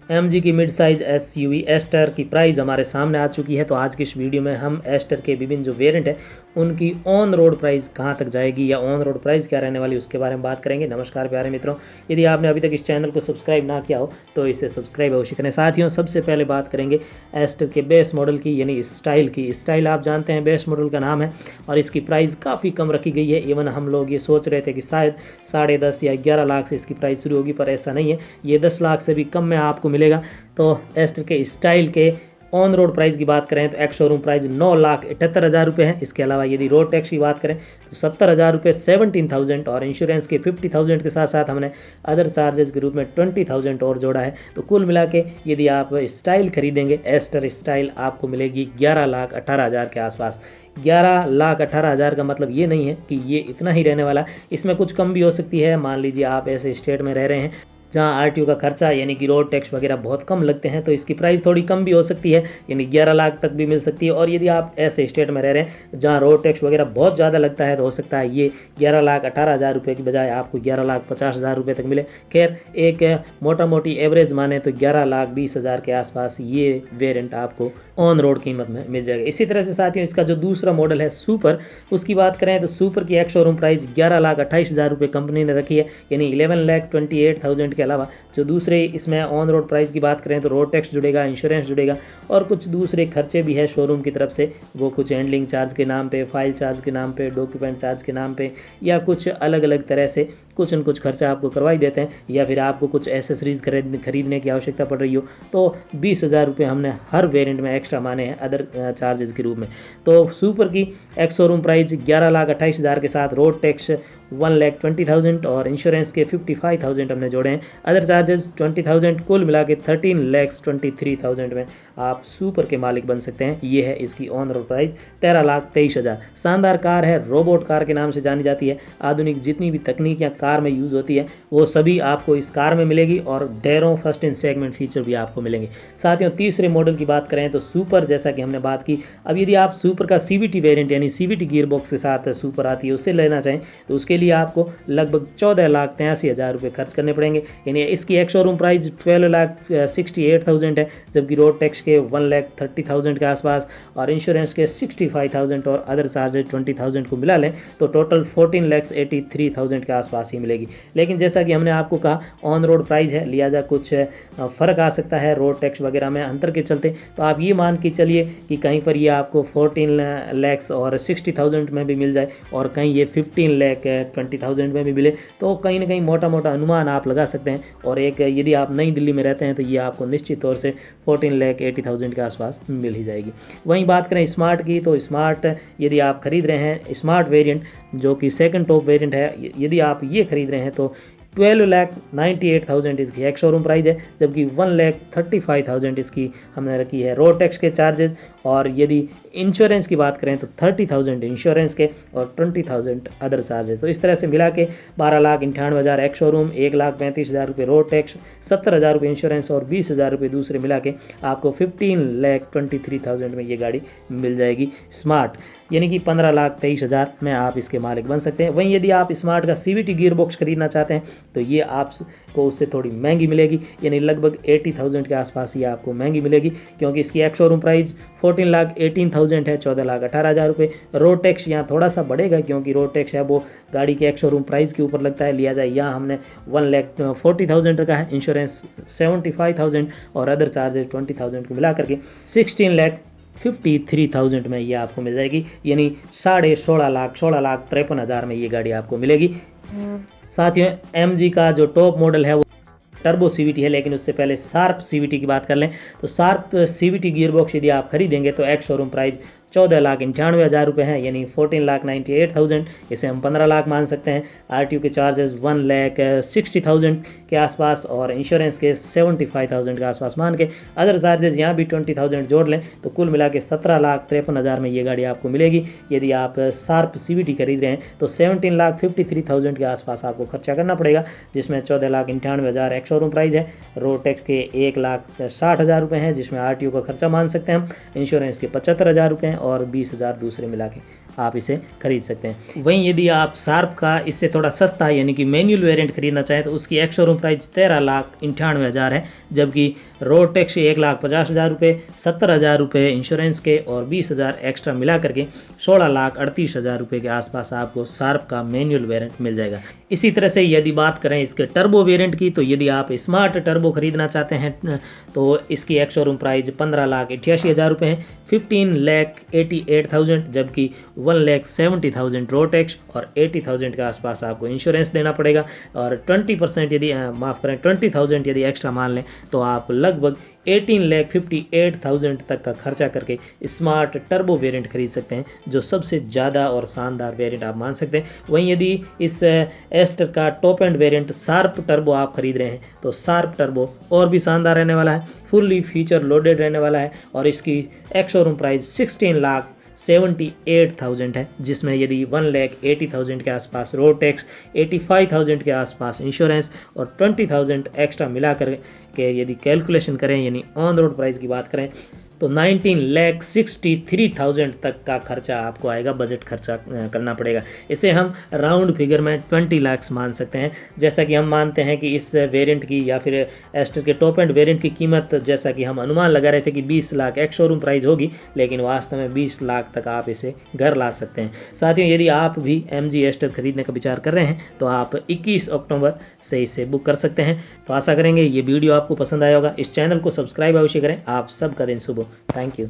MG की mid size SUV ester की price हमारे सामने आ चुकी है। तो आज की इस वीडियो में हम एस्टर के विभिन्न जो वेरिएंट है उनकी ऑन रोड प्राइस कहां तक जाएगी या ऑन रोड प्राइस क्या रहने वाली उसके बारे में बात करेंगे। नमस्कार प्यारे मित्रों, यदि आपने अभी तक इस चैनल को सब्सक्राइब ना किया हो तो इसे सब्सक्राइब अवश्य करें। साथियों, सबसे पहले बात करेंगे एस्टर के बेस मॉडल की यानी स्टाइल की। स्टाइल आप जानते हैं बेस मॉडल का नाम है और इसकी प्राइस काफ़ी कम रखी गई है। इवन हम लोग ये सोच रहे थे कि शायद 10.5 या 11 लाख से इसकी प्राइस शुरू होगी, पर ऐसा नहीं है। ये 10 लाख से भी कम में आपको मिलेगा। तो एस्टर के स्टाइल के ऑन रोड प्राइस की बात करें तो एक्स शोरूम प्राइस 9,78,000 रुपये है। इसके अलावा यदि रोड टैक्स की बात करें तो 70,000 रुपये 17,000 और इंश्योरेंस के 50,000 के साथ साथ हमने अदर चार्जेस के रूप में 20,000 और जोड़ा है। तो कुल मिला के यदि आप स्टाइल खरीदेंगे एस्टर स्टाइल आपको मिलेगी 11,18,000 के आसपास। 11,18,000 का मतलब ये नहीं है कि ये इतना ही रहने वाला, इसमें कुछ कम भी हो सकती है। मान लीजिए आप ऐसे स्टेट में रह रहे हैं जहाँ आरटीओ का खर्चा यानी कि रोड टैक्स वगैरह बहुत कम लगते हैं तो इसकी प्राइस थोड़ी कम भी हो सकती है, यानी 11 लाख तक भी मिल सकती है। और यदि आप ऐसे स्टेट में रह रहे हैं जहाँ रोड टैक्स वगैरह बहुत ज़्यादा लगता है तो हो सकता है ये 11,18,000 रुपये की बजाय आपको 11,50,000 रुपये तक मिले। खैर, एक मोटा मोटी एवरेज माने तो 11,20,000 के आसपास ये वेरिएंट आपको ऑन रोड कीमत में मिल जाएगा। इसी तरह से साथियों इसका जो दूसरा मॉडल है सुपर, उसकी बात करें तो सुपर की एक्स शोरूम प्राइस 11,28,000 रुपये कंपनी ने रखी है, यानी 11,28,000 के अलावा जो दूसरे इसमें ऑन रोड प्राइस की बात करें तो रोड टैक्स जुड़ेगा, इंश्योरेंस जुड़ेगा और कुछ दूसरे खर्चे भी है शोरूम की तरफ से। वो कुछ हैंडलिंग चार्ज के नाम पे, फाइल चार्ज के नाम पे, डॉक्यूमेंट चार्ज के नाम पे या कुछ अलग अलग तरह से कुछ न कुछ खर्चा आपको करवाई देते हैं। या फिर आपको कुछ एसेसरीज खरीदने की आवश्यकता पड़ रही हो तो 20,000 रुपये हमने हर वेरिएंट में एक्स्ट्रा माने हैं अदर चार्जेस के रूप में। तो सुपर की एक्स शोरूम प्राइस 11,28,000 के साथ रोड टैक्स 1,20,000 और इंश्योरेंस के 55,000 हमने जोड़े हैं, अदर चार्जेस 20,000, कुल मिला के 13,23,000 में आप सुपर के मालिक बन सकते हैं। ये है इसकी ऑन रोड प्राइस 13,23,000। शानदार कार है, रोबोट कार के नाम से जानी जाती है। आधुनिक जितनी भी तकनीकियाँ कार में यूज़ होती है वो सभी आपको इस कार में मिलेगी और ढेरों फर्स्ट इन सेगमेंट फीचर भी आपको मिलेंगे। साथियों, तीसरे मॉडल की बात करें तो सुपर, जैसा कि हमने बात की, अब यदि आप सुपर का सीवीटी वेरिएंट यानी सीवीटी गियर बॉक्स के साथ सुपर आती है उससे लेना चाहें तो उसके लिए आपको लगभग 14,83,000 रुपये खर्च करने पड़ेंगे। यानी इसकी एक्स शोरूम प्राइस 12,68,000 है, जबकि रोड टैक्स के 1,30,000 के आसपास और इंश्योरेंस के 65,000 और अदर चार्जेस 20,000 को मिला लें तो टोटल 14,83,000 के आसपास ही मिलेगी। लेकिन जैसा कि हमने आपको कहा ऑन रोड प्राइस है, लिहाजा कुछ फ़र्क आ सकता है रोड टैक्स वगैरह में अंतर के चलते। तो आप ये मान के चलिए कि कहीं पर ये आपको 14 लाख और 60,000 में भी मिल जाए और कहीं ये 15,20,000 में भी मिले। तो कहीं ना कहीं मोटा मोटा अनुमान आप लगा सकते हैं। और एक यदि आप नई दिल्ली में रहते हैं तो ये आपको निश्चित तौर से 14,80,000 के आसपास मिल ही जाएगी। वहीं बात करें स्मार्ट की तो स्मार्ट यदि आप खरीद रहे हैं स्मार्ट वेरिएंट जो कि सेकंड टॉप वेरिएंट है, यदि आप ये खरीद रहे हैं तो 12,98,000 इसकी एक्स शोरूम प्राइस है, जबकि 1,35,000 इसकी हमने रखी है रोड टैक्स के चार्जेस। और यदि इंश्योरेंस की बात करें तो 30,000 इंश्योरेंस के और 20,000 अदर चार्जेस। तो इस तरह से मिला के 12,98,000 एक्स शोरूम, 1,35,000 रुपये रोड टैक्स, 70,000 रुपये इंश्योरेंस और 20,000 रुपये दूसरे मिला के आपको 15,23,000 में ये गाड़ी मिल जाएगी स्मार्ट, यानी कि 15,23,000 में आप इसके मालिक बन सकते हैं। वहीं यदि आप स्मार्ट का सीवीटी गियर बॉक्स खरीदना चाहते हैं तो ये आपको उससे थोड़ी महंगी मिलेगी, यानी लगभग 80,000 के आसपास ये आपको महंगी मिलेगी, क्योंकि इसकी एक्स शोरूम प्राइस 14,18,000 है, 14,18,000 रुपये। रोड टैक्स यहाँ थोड़ा सा बढ़ेगा क्योंकि रोड टैक्स है वो गाड़ी के एक्स शोरूम प्राइस के ऊपर लगता है, लिया जाए यहाँ हमने 1,40,000 रखा है, इंश्योरेंस 75,000 और अदर चार्जेस 20,000 को मिला करके 16,53,000 में ये आपको मिल जाएगी, यानी 16,53,000 में ये गाड़ी आपको मिलेगी। साथियों, एमजी का जो टॉप मॉडल है वो टर्बो सीवीटी है, लेकिन उससे पहले शार्प सीवीटी की बात कर लें तो शार्प सीवीटी गियर बॉक्स यदि आप खरीदेंगे तो एक्स शोरूम प्राइस 14,98,000 रुपये हैं, यानी 14,98,000। इसे हम 15 लाख मान सकते हैं। आरटीओ के चार्जेस 1,60,000 के आसपास और इंश्योरेंस के 75,000 के आसपास मान के अदर चार्जेस यहाँ भी 20,000 जोड़ लें तो कुल मिला के 17,53,000 में ये गाड़ी आपको मिलेगी। यदि आप शार्प सीवीटी खरीद रहे हैं तो 17,53,000 के आसपास आपको खर्चा करना पड़ेगा, जिसमें 14,98,000 एक्स शोरूम प्राइस है, रोड टैक्स के 1,60,000 रुपये हैं, जिसमें आरटीओ का खर्चा मान सकते हैं हम, इंश्योरेंस के 75,000 रुपये हैं और 20,000 दूसरे मिला के आप इसे खरीद सकते हैं। वहीं यदि आप शार्प का इससे थोड़ा सस्ता यानी कि मैनुअल वेरिएंट खरीदना चाहें तो उसकी एक्स शोरूम प्राइस 13,98,000 है, जबकि रोड टैक्स 1,50,000 रुपये, 70,000 रुपये इंश्योरेंस के और 20,000 एक्स्ट्रा मिला करके 16,38,000 रुपये के आसपास आपको शार्प का मैनुअल वेरिएंट मिल जाएगा। इसी तरह से यदि बात करें इसके टर्बो वेरिएंट की, तो यदि आप स्मार्ट टर्बो खरीदना चाहते हैं तो इसकी एक्स शोरूम प्राइस 15,88,000 रुपये है, 15,88,000, जबकि 1,70,000 रोड टैक्स और 80,000 के आसपास आपको इंश्योरेंस देना पड़ेगा। और 20% यदि 20,000 यदि एक्स्ट्रा मान लें तो आप लगभग 18,58,000 तक का खर्चा करके स्मार्ट टर्बो वेरिएंट खरीद सकते हैं, जो सबसे ज़्यादा और शानदार वेरिएंट आप मान सकते हैं। वहीं यदि इस एस्टर का top end variant sharp turbo आप खरीद रहे हैं तो शार्प टर्बो और भी शानदार रहने वाला है, फुल्ली फीचर लोडेड रहने वाला है और इसकी एक्स शोरूम प्राइस 16,78,000 है, जिसमें यदि 1,80,000 के आसपास रोड टैक्स, 85,000 के आसपास इंश्योरेंस और 20,000 एक्स्ट्रा मिला कर के यदि कैलकुलेशन करें यानी ऑन रोड प्राइस की बात करें तो 19,63,000 तक का खर्चा आपको आएगा, बजट खर्चा करना पड़ेगा। इसे हम राउंड फिगर में 20 लाख मान सकते हैं। जैसा कि हम मानते हैं कि इस वेरिएंट की या फिर एस्टर के टॉप एंड वेरिएंट की कीमत, जैसा कि हम अनुमान लगा रहे थे कि 20 लाख एक्स शोरूम प्राइस होगी, लेकिन वास्तव में 20 लाख तक आप इसे घर ला सकते हैं। साथियों, यदि आप भी MG एस्टर खरीदने का विचार कर रहे हैं तो आप 21 अक्टूबर से इसे बुक कर सकते हैं। तो आशा करेंगे ये वीडियो आपको पसंद आया होगा। इस चैनल को सब्सक्राइब अवश्य करें। आप सबका दिन शुभ हो। Thank you.